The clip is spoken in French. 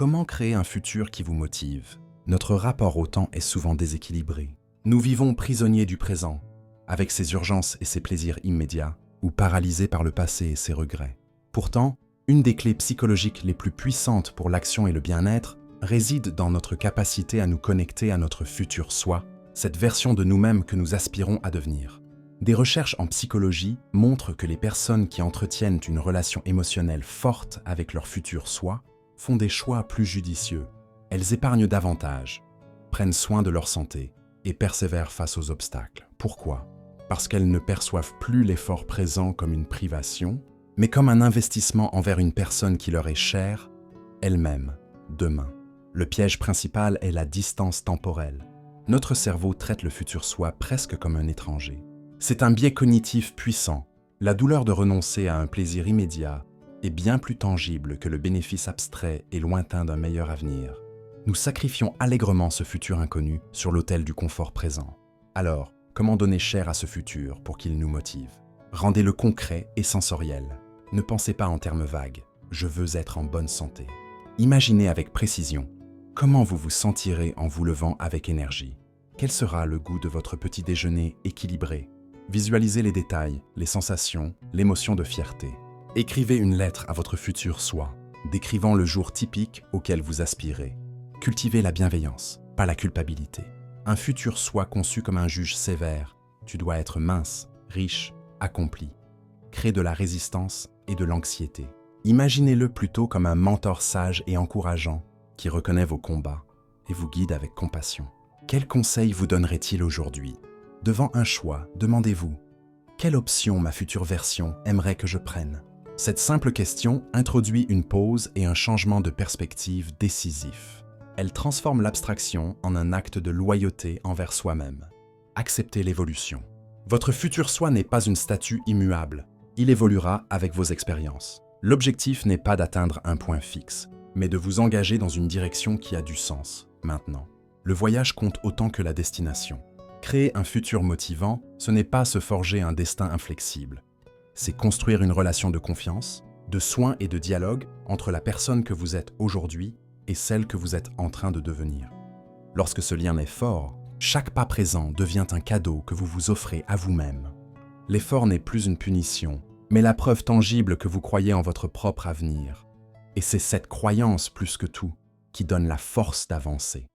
Comment créer un futur qui vous motive? Notre rapport au temps est souvent déséquilibré. Nous vivons prisonniers du présent, avec ses urgences et ses plaisirs immédiats, ou paralysés par le passé et ses regrets. Pourtant, une des clés psychologiques les plus puissantes pour l'action et le bien-être réside dans notre capacité à nous connecter à notre futur soi, cette version de nous-mêmes que nous aspirons à devenir. Des recherches en psychologie montrent que les personnes qui entretiennent une relation émotionnelle forte avec leur futur soi font des choix plus judicieux. Elles épargnent davantage, prennent soin de leur santé et persévèrent face aux obstacles. Pourquoi? Parce qu'elles ne perçoivent plus l'effort présent comme une privation, mais comme un investissement envers une personne qui leur est chère, elle-même, demain. Le piège principal est la distance temporelle. Notre cerveau traite le futur soi presque comme un étranger. C'est un biais cognitif puissant. La douleur de renoncer à un plaisir immédiat est bien plus tangible que le bénéfice abstrait et lointain d'un meilleur avenir. Nous sacrifions allègrement ce futur inconnu sur l'autel du confort présent. Alors, comment donner chair à ce futur pour qu'il nous motive? Rendez-le concret et sensoriel. Ne pensez pas en termes vagues. Je veux être en bonne santé. Imaginez avec précision comment vous vous sentirez en vous levant avec énergie. Quel sera le goût de votre petit déjeuner équilibré? Visualisez les détails, les sensations, l'émotion de fierté. Écrivez une lettre à votre futur soi, décrivant le jour typique auquel vous aspirez. Cultivez la bienveillance, pas la culpabilité. Un futur soi conçu comme un juge sévère. Tu dois être mince, riche, accompli. Crée de la résistance et de l'anxiété. Imaginez-le plutôt comme un mentor sage et encourageant qui reconnaît vos combats et vous guide avec compassion. Quels conseils vous donnerait-il aujourd'hui? Devant un choix, demandez-vous « Quelle option ma future version aimerait que je prenne ?» Cette simple question introduit une pause et un changement de perspective décisif. Elle transforme l'abstraction en un acte de loyauté envers soi-même. Acceptez l'évolution. Votre futur soi n'est pas une statue immuable. Il évoluera avec vos expériences. L'objectif n'est pas d'atteindre un point fixe, mais de vous engager dans une direction qui a du sens, maintenant. Le voyage compte autant que la destination. Créer un futur motivant, ce n'est pas se forger un destin inflexible. C'est construire une relation de confiance, de soin et de dialogue entre la personne que vous êtes aujourd'hui et celle que vous êtes en train de devenir. Lorsque ce lien est fort, chaque pas présent devient un cadeau que vous vous offrez à vous-même. L'effort n'est plus une punition, mais la preuve tangible que vous croyez en votre propre avenir. Et c'est cette croyance plus que tout qui donne la force d'avancer.